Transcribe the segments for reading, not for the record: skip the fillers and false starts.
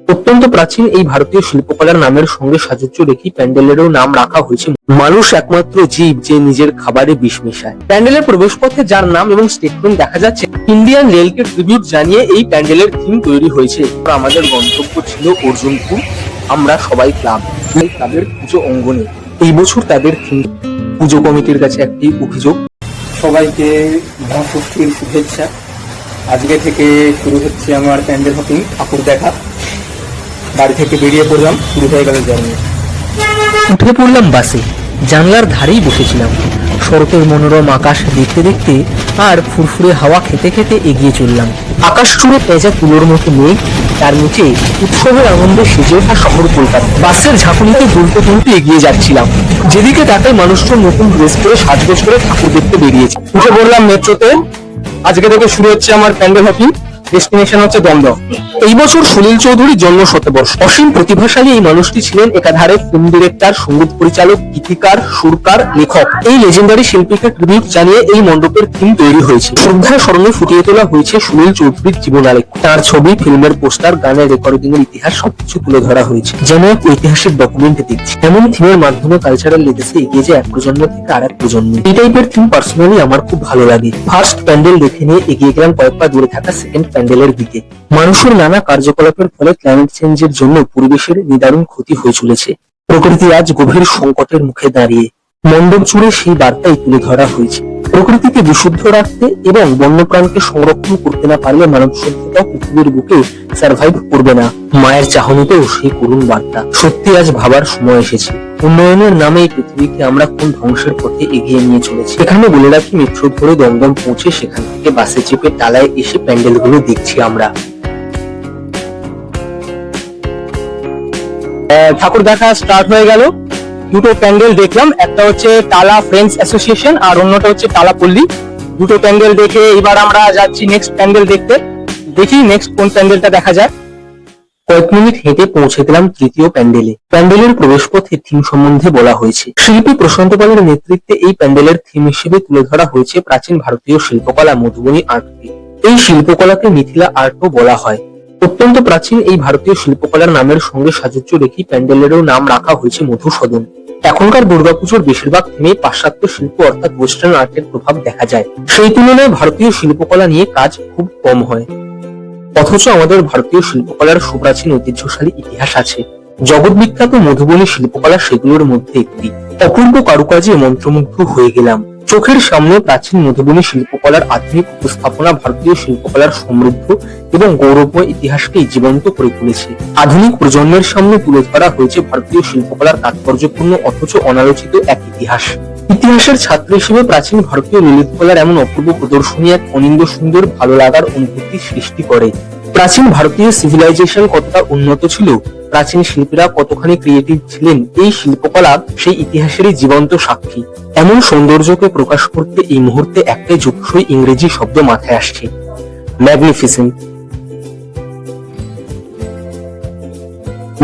অত্যন্ত প্রাচীন এই ভারতীয় শিল্পকলার নামের সঙ্গে সাযুজ্য রেখে প্যান্ডেলেরও নাম রাখা হয়েছে। মানুষ একমাত্র জীব যে নিজের খাবারে বিষ মেশায়। প্যান্ডেলের প্রবেশপথে যার নাম এবং স্টেটমেন্ট দেখা যাচ্ছে, ইন্ডিয়ান রেলকে ট্রিবিউট জানিয়ে এই প্যান্ডেলের থিম তৈরি হয়েছে। আমাদের গন্তব্য ছিল অর্জুনপুর। আমরা সবাই ক্লাবের পুজো অঙ্গনে। এই বছর তাদের থিম। পুজো কমিটির কাছে একটি অভিযোগ। সবাইকে মহাষষ্ঠীর শুভেচ্ছা। আজকে থেকে শুরু হচ্ছে আমার প্যান্ডেল হপিং, ঠাকুর দেখা। বাড়ি থেকে বেরিয়ে পড়লাম, শুরু হয়ে গেল জার্নি। উঠে পড়লাম বাসে। জানলার ধারেই বসেছিলাম। শরতের মনোরম আকাশ দেখতে দেখতে আর ফুরফুরে হাওয়া খেতে খেতে এগিয়ে চললাম। আকাশ জুড়ে পেঁজা তুলোর মতো মেঘ, তার নিচে উৎসবের আনন্দে সেজে ওঠা শহর কলকাতা। বাসের ঝাঁকুনিতে দুলতে দুলতে এগিয়ে যাচ্ছিলাম। যেদিকে তাকাই মানুষজন নতুন ড্রেস পরে সাজগোজ করে ঠাকুর দেখতে বেরিয়েছে। উঠে পড়লাম মেট্রোতে। আজকে থেকে শুরু হচ্ছে আমার প্যান্ডেল হপিং। ডেস্টিনেশন হচ্ছে দমদম। এই বছর সলিল চৌধুরীর জন্ম শতবর্ষ। অসীম প্রতিভাশালী এই মানুষটি ছিলেন একাধারে ফিল্ম ডিরেক্টর, সঙ্গীত পরিচালক, গীতিকার, সুরকার, লেখক। এই লেজেন্ডারি শিল্পীকে ট্রিবিউট জানিয়ে এই মণ্ডপের থিম তৈরি হয়েছে। শ্রদ্ধার স্মরণে ফুটিয়ে তোলা হয়েছে সলিল চৌধুরীর জীবনালেখ। তার ছবি, ফিল্মের পোস্টার, গানের রেকর্ডিং এর ইতিহাস সবকিছু তুলে ধরা হয়েছে, যেন এক ঐতিহাসিক ডকুমেন্ট দেখছি। এমন থিমের মাধ্যমে কালচারাল লেগেসি এগিয়ে যায় এক প্রজন্ম থেকে আর এক প্রজন্মে। এই টাইপের থিম পার্সোনালি আমার খুব ভালো লাগে। ফার্স্ট প্যান্ডেল দেখে নিয়ে এগিয়ে গেলাম কয়েক পা দূরে থাকা সেকেন্ড প্যান্ডেলের দিকে। মানুষের নানা কার্যকলাপের ফলে ক্লাইমেট চেঞ্জের জন্য পরিবেশের নিদারুণ ক্ষতি হয়ে চলেছে। প্রকৃতি আজ গভীর সংকটের মুখে দাঁড়িয়ে। মণ্ডপ জুড়ে সেই বার্তাই তুলে ধরা হয়েছে। প্রকৃতিকে বিশুদ্ধ রাখতে এবং বন্যপ্রাণকে সংরক্ষণ করতে না পারলে মানব সভ্যতা পৃথিবীর বুকে সার্ভাইভ করবে না। মায়ের চাহনিতেও সেই করুণ বার্তা। সত্যি আজ ভাবার সময় এসেছে, উন্নয়নের নামে এই পৃথিবীকে আমরা কোন ধ্বংসের পথে এগিয়ে নিয়ে চলেছি। এখানে বলে রাখি, মেট্রো ধরে দমদম পৌঁছে সেখান থেকে বাসে চেপে টালায় এসে প্যান্ডেলগুলো দেখছি আমরা। ঠাকুর দেখা স্টার্ট হয়ে গেল। দুটো প্যান্ডেল দেখলাম, একটা হচ্ছে টালা ফ্রেন্ডস অ্যাসোসিয়েশন আর অন্যটা হচ্ছে টালা পল্লী। দুটো প্যান্ডেল দেখে এবার আমরা যাচ্ছি নেক্সট প্যান্ডেল দেখতে। দেখি নেক্সট কোন প্যান্ডেলটা দেখা যায়। কয়েক মিনিট হেঁটে পৌঁছে গেলাম তৃতীয় প্যান্ডেলে। প্যান্ডেলের প্রবেশপথে থিম সম্বন্ধে বলা হয়েছে। শিল্পী প্রশান্ত পালের নেতৃত্বে এই প্যান্ডেলের থিম হিসেবে তুলে ধরা হয়েছে প্রাচীন ভারতীয় শিল্পকলা মধুবনী আর্টকে। এই শিল্পকলাকে মিথিলা আর্টও বলা হয়। অত্যন্ত প্রাচীন এই ভারতীয় শিল্পকলার নামের সঙ্গে সাযুজ্য রেখে প্যান্ডেলেরও নাম রাখা হয়েছে মধুসদন। এখনকার দুর্গাপুজোর বেশিরভাগ থিমে পাশ্চাত্য শিল্প অর্থাৎ ওয়েস্টার্ন আর্টের প্রভাব দেখা যায়। সেই তুলনায় ভারতীয় শিল্পকলা নিয়ে কাজ খুব কম হয়। অথচ আমাদের ভারতীয় শিল্পকলার সুপ্রাচীন ঐতিহ্যশালী ইতিহাস আছে। জগৎ বিখ্যাত মধুবনী শিল্পকলা সেগুলোর মধ্যে একটি। অপূর্ব কারুকাজে মন্ত্রমুগ্ধ হয়ে গেলাম। চোখের সামনে প্রাচীন মধুবনী শিল্পকলার আধুনিক উপস্থাপনা ভারতীয় শিল্পকলার সমৃদ্ধ এবং গৌরবময় ইতিহাসকে জীবন্ত করে তুলেছে। আধুনিক প্রজন্মের সামনে তুলে ধরা হয়েছে ভারতীয় শিল্পকলার তাৎপর্যপূর্ণ অথচ অনালোচিত এক ইতিহাস। ইতিহাসের ছাত্র হিসেবে প্রাচীন ভারতীয় ললিত কলার এমন অপূর্ব প্রদর্শনী এক অনিন্দ্য সুন্দর ভালো লাগার অনুভূতি সৃষ্টি করে। প্রাচীন ভারতীয় সিভিলাইজেশন কতটা উন্নত ছিল, প্রাচীন শিল্পীরা কতখানি ক্রিয়েটিভ ছিলেন, এই শিল্পকলা সেই ইতিহাসেরই জীবন্ত সাক্ষী। এমন সৌন্দর্যকে প্রকাশ করতে এই মুহূর্তে একটাই যুগসই ইংরেজি শব্দ মাথায় আসছে, ম্যাগনিফিসেন্ট।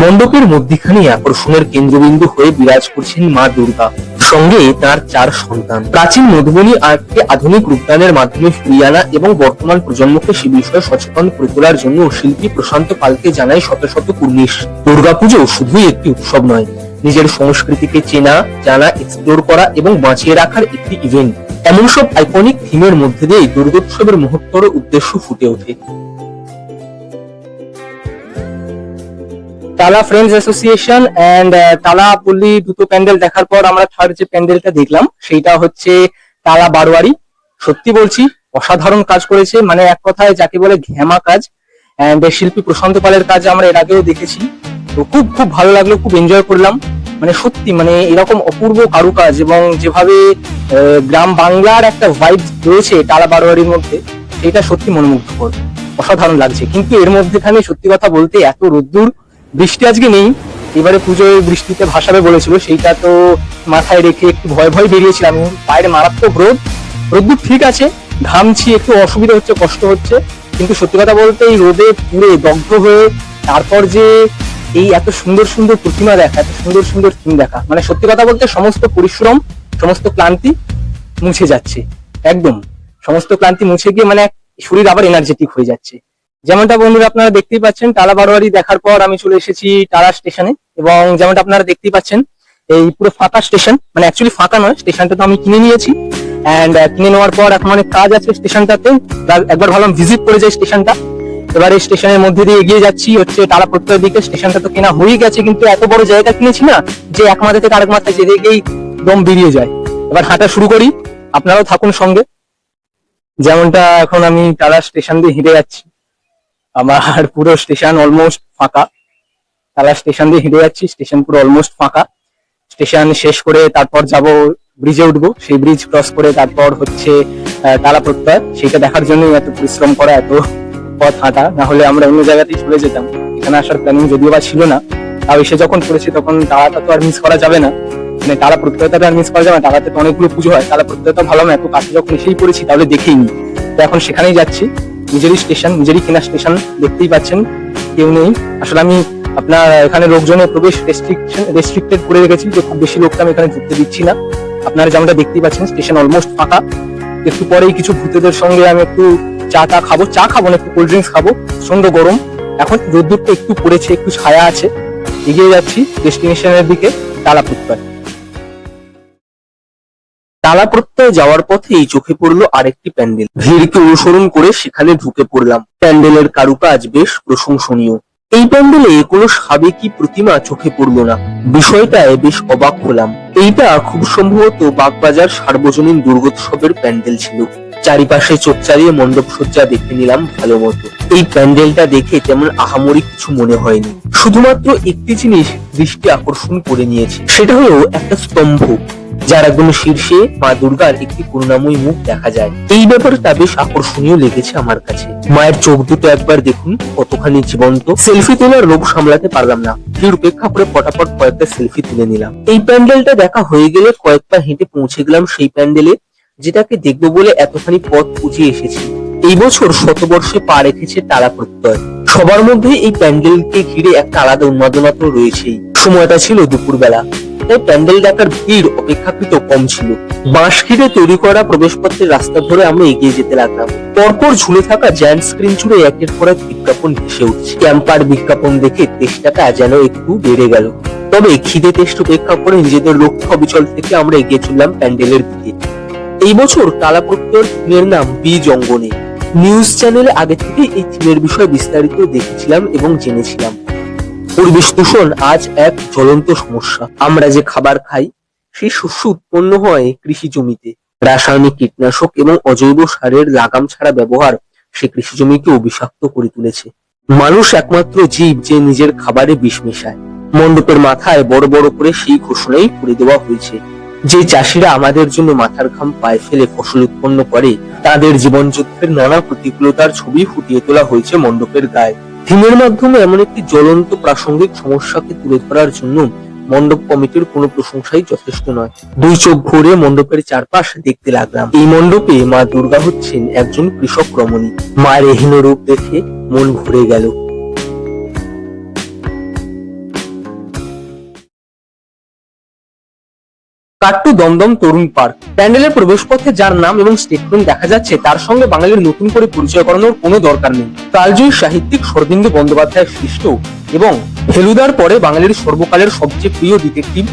মণ্ডপের মধ্যখানে আকর্ষণের কেন্দ্রবিন্দু হয়ে বিরাজ করছেন মা দুর্গা, সঙ্গে তার 4 সন্তান। প্রাচীন মধুবনী আর্টকে আধুনিক রূপদানের মাধ্যমে ফিরিয়ে আনা এবং বর্তমান প্রজন্মকে সে বিষয়ে সচেতন করে তোলার জন্য শিল্পী প্রশান্ত পালকে জানাই শত শত কুর্নিশ। দুর্গাপুজো শুধুই একটি উৎসব নয়, নিজের সংস্কৃতিকে চেনা, জানা, এক্সপ্লোর করা এবং বাঁচিয়ে রাখার একটি ইভেন্ট। এমন সব আইকনিক থিমের মধ্যে দিয়ে দুর্গোৎসবের মহত্তর উদ্দেশ্য ফুটে ওঠে। টালা ফ্রেন্ডস অ্যাসোসিয়েশন এন্ড টালা পল্লী দুটো প্যান্ডেল দেখার পর আমরা থার্ড যে প্যান্ডেলটা দেখলাম সেইটা হচ্ছে টালা বারোয়ারি। সত্যি বলছি, অসাধারণ কাজ করেছে, মানে এক কথায় যাকে বলে ঘ্যামা কাজ। এন্ড শিল্পী প্রশান্ত পালের কাজ আমরা এর আগেও দেখেছি, তো খুব খুব ভালো লাগলো, খুব এনজয় করলাম। মানে সত্যি, মানে এরকম অপূর্ব কারুকাজ এবং যেভাবে গ্রাম বাংলার একটা ভাইব রয়েছে টালা বারোয়ারির মধ্যে, সেটা সত্যি মনোমুগ্ধকর, অসাধারণ লাগছে। কিন্তু এর মধ্যেখানে সত্যি কথা বলতে এত রোদ্দুর, বৃষ্টি আজকে নেই। এবারে পুজোয় বৃষ্টিতে ভাসাবে বলেছিল, সেইটা তো মাথায় রেখে একটু ভয় ভয় বেরিয়েছিলাম। বাইরে মারাত্মক রোদ্দুর ঠিক আছে, ঘামছি, একটু অসুবিধা হচ্ছে, কষ্ট হচ্ছে। কিন্তু সত্যি কথা বলতে এই রোদে পুরে দগ্ধ হয়ে তারপর যে এই এত সুন্দর সুন্দর প্রতিমা দেখা, এত সুন্দর সুন্দর থিম দেখা, মানে সত্যি কথা বলতে সমস্ত পরিশ্রম, সমস্ত ক্লান্তি মুছে যাচ্ছে। একদম সমস্ত ক্লান্তি মুছে গিয়ে মানে শরীর আবার এনার্জেটিক হয়ে যাচ্ছে। যেমনটা বন্ধুরা আপনারা দেখতেই পাচ্ছেন, টালা বারোয়ারি দেখার পর আমি চলে এসেছি টালা স্টেশনে। এবং যেমনটা আপনারা দেখতেই পাচ্ছেন, এই পুরো ফাঁকা স্টেশন, মানে অ্যাকচুয়ালি ফাঁকা নয়, স্টেশনটা তো আমি কিনে নিয়েছি। এন্ড কিনে নেওয়ার পর এখন অনেক কাজ আছে স্টেশনটাতে, একবার ভাবলাম ভিজিট করে যাই স্টেশনটা। এবারে স্টেশনের মধ্যে দিয়ে এগিয়ে যাচ্ছি হচ্ছে টালা প্রত্যয়ের দিকে। স্টেশনটা তো কেনা হয়ে গেছে, কিন্তু এত বড় জায়গা কিনেছি না যে এক মাথা থেকে আরেক মাথায় যেদিকেই দম বেরিয়ে যায়। এবার হাঁটা শুরু করি, আপনারাও থাকুন সঙ্গে। যেমনটা এখন আমি টালা স্টেশন দিয়ে হেঁটে যাচ্ছি, আমার পুরো স্টেশন অলমোস্ট ফাঁকা। টালা স্টেশন দিয়ে হেঁটে যাচ্ছি, স্টেশন পুরো অলমোস্ট ফাঁকা। স্টেশন শেষ করে তারপর যাব ব্রিজে উঠবো, সেই ব্রিজ ক্রস করে তারপর হচ্ছে টালা প্রত্যয়। সেটা দেখার জন্যই এত পরিশ্রম করা, এত পথ হাঁটা, না হলে আমরা অন্য জায়গাতেই চলে যেতাম। এখানে আসার প্ল্যানিং যদিও বা ছিল না, তাও এসে যখন পড়েছি তখন টালাটা তো আর মিস করা যাবে না, মানে টালা প্রত্যয়টা আর মিস করা যাবে না। টালাতে তো অনেকগুলো পুজো হয়, টালা প্রত্যয়টা ভালো না, এত কাছে যখন এসেই পড়েছি তাহলে দেখেই নি। তো এখন সেখানেই যাচ্ছি, নিজেরই স্টেশন, নিজেরই কেনা স্টেশন, দেখতেই পাচ্ছেন কেউ নেই। আসলে আমি আপনার এখানে লোকজনের প্রবেশ রেস্ট্রিক্টেড করে রেখেছি, যে খুব বেশি লোকটা আমি এখানে ঢুকতে দিচ্ছি না। আপনারা যেমনটা দেখতেই পাচ্ছেন স্টেশন অলমোস্ট ফাঁকা। একটু পরেই কিছু ভূতেদের সঙ্গে আমি একটু চা খাবো, না একটু কোল্ড ড্রিঙ্কস খাবো। প্রচন্ড গরম, এখন রোদ্দুরটা একটু পড়েছে, একটু ছায়া আছে। এগিয়ে যাচ্ছি ডেস্টিনেশনের দিকে, টালা প্রত্যয়। টালা প্রত্যয় যাওয়ার পথেই চোখে পড়লো আরেকটি প্যান্ডেল। ভিড়কে অনুসরণ করে সেখানে ঢুকে পড়লাম। প্যান্ডেলের কারুকাজ বেশ প্রশংসনীয়। এই প্যান্ডেলে কোনো সাবেকি প্রতিমা চোখে পড়লো না, বিষয়টায় বেশ অবাক হলাম। এইটা খুব সম্ভবত বাগবাজার সার্বজনীন দুর্গোৎসবের প্যান্ডেল ছিল। চারিপাশে চোখ চালিয়ে মণ্ডপ সজ্জা দেখে নিলাম ভালো মতো। এই প্যান্ডেলটা দেখে তেমন আহামরি কিছু মনে হয়নি, শুধুমাত্র একটি জিনিস দৃষ্টি আকর্ষণ করে নিয়েছে, সেটা হলো একটা স্তম্ভ, যার একদম শীর্ষে মা দুর্গার একটি করুণাময়ী মুখ দেখা যায়। এই ব্যাপারটা বেশ আকর্ষণীয় লেগেছে আমার কাছে। মায়ের চোখ দুটো একবার দেখুন, কতখানি জীবন্ত। সেলফি তোলার লোভ সামলাতে পারলাম না, ভিড় উপেক্ষা করে পটাপট কয়েকটা সেলফি তুলে নিলাম। এই প্যান্ডেলটা দেখা হয়ে গেলে কয়েক পা হেঁটে পৌঁছে গেলাম সেই প্যান্ডেলে, যেটাকে দেখবো বলে এতখানি পথ পুঁজিয়ে এসেছি। এই বছর শতবর্ষে পা রেখেছে টালা প্রত্যয়। সবার মধ্যে এই প্যান্ডেলকে ঘিরে একটা আলাদা উন্মাদনা তো রয়েছেই। সময়টা ছিল দুপুরবেলা, তাই প্যান্ডেল দেখার ভিড় অপেক্ষাকৃত কম ছিল। বাঁশ ঘিরে তৈরি করা প্রবেশপত্রের রাস্তা ধরে আমরা এগিয়ে যেতে লাগলাম। পরপর ঝুলে থাকা জায়ান্ট স্ক্রিন জুড়ে একের পর এক বিজ্ঞাপন ভেসে উঠছে। ক্যাম্পার বিজ্ঞাপন দেখে তেষ্টাটা যেন একটু বেড়ে গেল। তবে খিদে তেষ্ট উপেক্ষা করে নিজেদের লক্ষ্য অবিচল থেকে আমরা এগিয়ে চললাম প্যান্ডেলের দিকে। এই বছর টালা প্রত্যয়ের থিমের নাম বীজ অঙ্গনে। নিউজ চ্যানেলে আগে থেকে এই থিমের বিষয়ে বিস্তারিত দেখেছিলাম এবং জেনেছিলাম। পরিবেশ দূষণ আজ এক জ্বলন্ত সমস্যা। আমরা যে খাবার খাই সেই শস্য উৎপন্ন হয় কৃষি জমিতে। রাসায়নিক কীটনাশক এবং অজৈব সারের লাগাম ছাড়া ব্যবহার সে কৃষি জমিকে বিষাক্ত করে তুলেছে। মানুষ একমাত্র জীব যে নিজের খাবারে বিষ মেশায়। মণ্ডপের মাথায় বড় বড় করে সেই ঘোষণাই করে দেওয়া হয়েছে, যে চাষিরা আমাদের জন্য মাথার ঘাম পায়ে ফেলে ফসল উৎপন্ন করে, তাদের জীবন যুদ্ধের নানা প্রতিকূলতার ছবি ফুটিয়ে তোলা হয়েছে মণ্ডপের গায়ে। থিমের মাধ্যমে এমন একটি জ্বলন্ত প্রাসঙ্গিক সমস্যাকে তুলে ধরার জন্য মণ্ডপ কমিটির কোনো প্রশংসাই যথেষ্ট নয়। দুই চোখ ভরে মণ্ডপের চারপাশ দেখতে লাগলাম। এই মণ্ডপে মা দুর্গা হচ্ছেন একজন কৃষক রমণী। মায়ের এহেন রূপ দেখে মন ভরে গেল। কাট্টু দমদম তরুণ পার্ক। প্যান্ডেলের প্রবেশপথে যার নাম এবং স্টেটমেন্ট দেখা যাচ্ছে, তার সঙ্গে বাঙালির নতুন করে পরিচয় করানোর কোনো দরকার নেই। কালজয়ী সাহিত্যিক শরদিন্দু বন্দ্যোপাধ্যায় সৃষ্ট এবং ফেলুদার পরে বাঙালির সর্বকালের সবচেয়ে প্রিয় ডিটেকটিভ,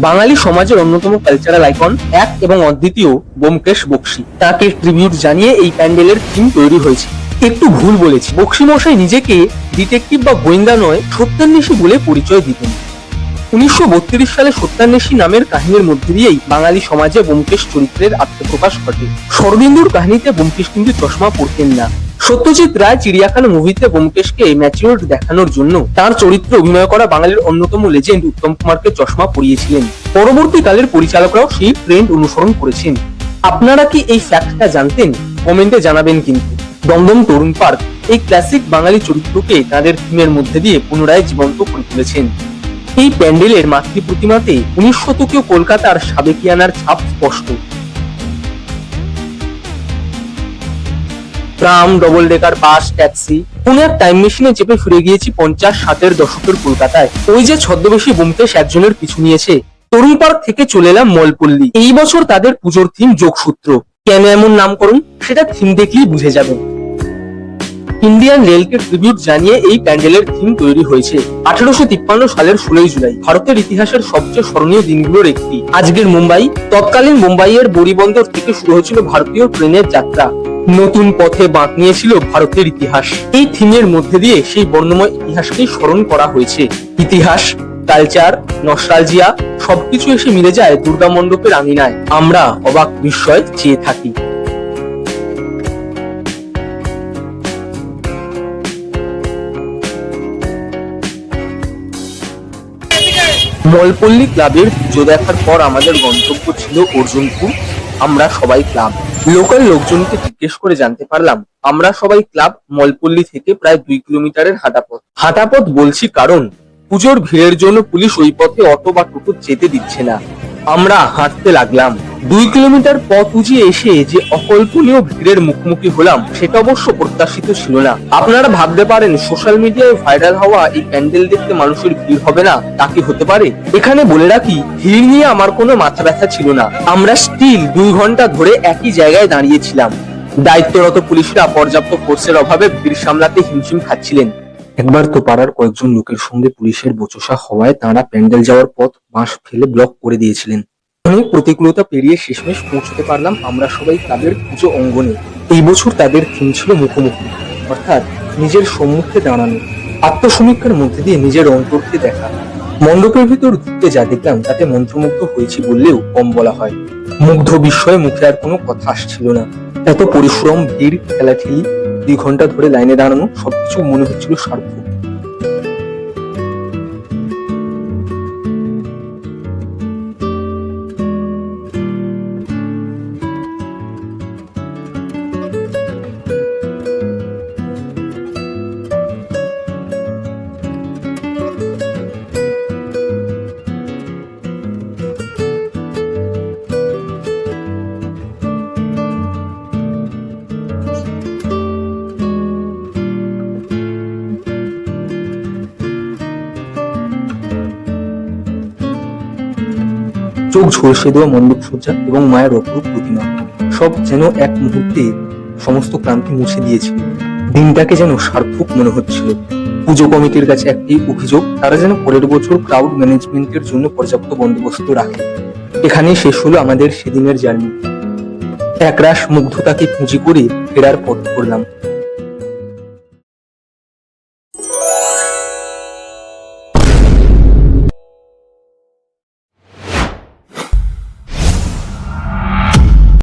বাঙালি সমাজের অন্যতম কালচারাল আইকন, এক এবং অদ্বিতীয় ব্যোমকেশ বক্সী, তাকে ট্রিবিউট জানিয়ে এই প্যান্ডেলের থিম তৈরি হয়েছে। একটু ভুল বলেছি, বক্সী মশাই নিজেকে ডিটেকটিভ বা গোয়েন্দা নয়, সত্যান্বেষী বলে পরিচয় দিতেন। 1932 সালে সত্যান্বেষী নামের কাহিনীর মধ্যে দিয়েই বাঙালি সমাজে ব্যোমকেশ চরিত্রের আত্মপ্রকাশ ঘটে। শরদিন্দুর কাহিনীতে ব্যোমকেশ কিন্তু চশমা পরতেন না। সত্যজিৎ রায় চিড়িয়াখানা মুভিতে ব্যোমকেশকে ম্যাচিউরড দেখানোর জন্য তার চরিত্রে অভিনয় করা বাঙালির অন্যতম লেজেন্ড উত্তম কুমারকে চশমা পরিয়েছিলেন। পরবর্তীকালের পরিচালকরাও সেই ট্রেন্ড অনুসরণ করেছেন। আপনারা কি এই ফ্যাক্টটা জানতেন? কমেন্টে জানাবেন কিন্তু। দমদম তরুণ পার্ক এই ক্লাসিক বাঙালি চরিত্রকে তাদের থিমের মধ্যে দিয়ে পুনরায় জীবন্ত করে তুলেছেন। এই প্যান্ডেলের মাতৃ প্রতিমাতে 19 শতকীয় কলকাতার সাবেকিয়ানার ছাপ স্পষ্ট। ট্রাম, ডবল ডেকার বাস, ট্যাক্সি, কোন এক টাইম মেশিনে চেপে ফিরে গিয়েছি 50-60 দশকের কলকাতায়। ওই যে ছদ্মবেশী ব্যোমকেশ একজনের পিছু নিয়েছে। তরুণ পার্ক থেকে চলে এলাম মলপল্লী। এই বছর তাদের পুজোর থিম যোগসূত্র। কেন এমন নামকরণ সেটা থিম দেখলেই বুঝে যাবেন। ইন্ডিয়ান রেলকে ট্রিবিউট জানিয়ে এই প্যান্ডেলের থিম তৈরি হয়েছে। 1853 সালের 16 জুলাই ভারতের ইতিহাসের সবচেয়ে স্মরণীয় দিনগুলোর একটি। আজকের মুম্বাই, তৎকালীন মুম্বাইয়ের বরিবন্দর থেকে শুরু হয়েছিল ভারতীয় ট্রেনের যাত্রা। নতুন পথে বাঁক নিয়েছিল ভারতের ইতিহাস। এই থিমের মধ্যে দিয়ে সেই বর্ণময় ইতিহাসকেই স্মরণ করা হয়েছে। ইতিহাস, কালচার, নস্টালজিয়া সবকিছু এসে মিলে যায় দুর্গা মণ্ডপের আঙিনায়। আমরা অবাক বিস্ময় চেয়ে থাকি। মলপল্লী ক্লাবের পুজো দেখার পর আমাদের গন্তব্য ছিল অর্জুনপুর। আমরা সবাই ক্লাব। লোকাল লোকজনকে জিজ্ঞেস করে জানতে পারলাম আমরা সবাই ক্লাব মলপল্লী থেকে প্রায় 2 কিলোমিটারের হাঁটাপথ বলছি কারণ পুজোর ভিড়ের জন্য পুলিশ ওই পথে অটো বা টোটো যেতে দিচ্ছে না। আমরা হাঁটতে লাগলাম। 2 কিলোমিটার পথ উজিয়ে এসে যে অকল্পনীয় ভিড়ের মুখোমুখি হলাম সেটা অবশ্য প্রত্যাশিত ছিল না। আপনারা ভাবতে পারেন সোশ্যাল মিডিয়ায় ভাইরাল হওয়া এই প্যান্ডেল দেখতে মানুষের ভিড় হবে না, তা কি হতে পারে? এখানে বলে রাখি, ভিড় নিয়ে আমার কোনো মাথা ব্যথা ছিল না। আমরা স্টিল 2 ঘন্টা ধরে একই জায়গায় দাঁড়িয়েছিলাম। দায়িত্বরত পুলিশরা পর্যাপ্ত ফোর্সের অভাবে ভিড় সামলাতে হিমশিম খাচ্ছিলেন। একবার তো পাড়ার কয়েকজন লোকের সঙ্গে পুলিশের বচসা হওয়ায় তাঁরা প্যান্ডেল যাওয়ার পথ বাঁশ ফেলে ব্লক করে দিয়েছিলেন। অনেক প্রতিকূলতা পেরিয়ে শেষমেশ পৌঁছতে পারলাম আমরা সবাই ক্লাবের পুজো অঙ্গনে। এই বছর তাদের থিম ছিল মুখোমুখি, অর্থাৎ নিজের সম্মুখে দাঁড়ানো, আত্মসমীক্ষার মধ্যে দিয়ে নিজের অন্তরকে দেখা। মণ্ডপের ভিতর ঢুকতে যা দেখলাম তাতে মন্ত্রমুগ্ধ হয়েছি বললেও কম বলা হয়। মুগ্ধ বিস্ময়ে মুখে আর কোনো কথা আসছিল না। এত পরিশ্রম, ভিড়, ঠেলাঠেলি, 2 ঘন্টা ধরে লাইনে দাঁড়ানো, সবকিছু মনে হচ্ছিল সার্থক। চোখ ঝলসে দেওয়া মণ্ডপ সজ্জা এবং মায়ের অপরূপ প্রতিমা সব যেন এক মুহূর্তে সমস্ত ক্লান্তি মুছে দিয়েছিল। দিনটাকে যেন সার্থক মনে হচ্ছিল। পুজো কমিটির কাছে একটি অভিযোগ, তারা যেন পরের বছর ক্রাউড ম্যানেজমেন্টের জন্য পর্যাপ্ত বন্দোবস্ত রাখে। এখানেই শেষ হলো আমাদের সেদিনের জার্নি। একরাশ মুগ্ধতাকে পুঁজি করে ফেরার পথ করলাম।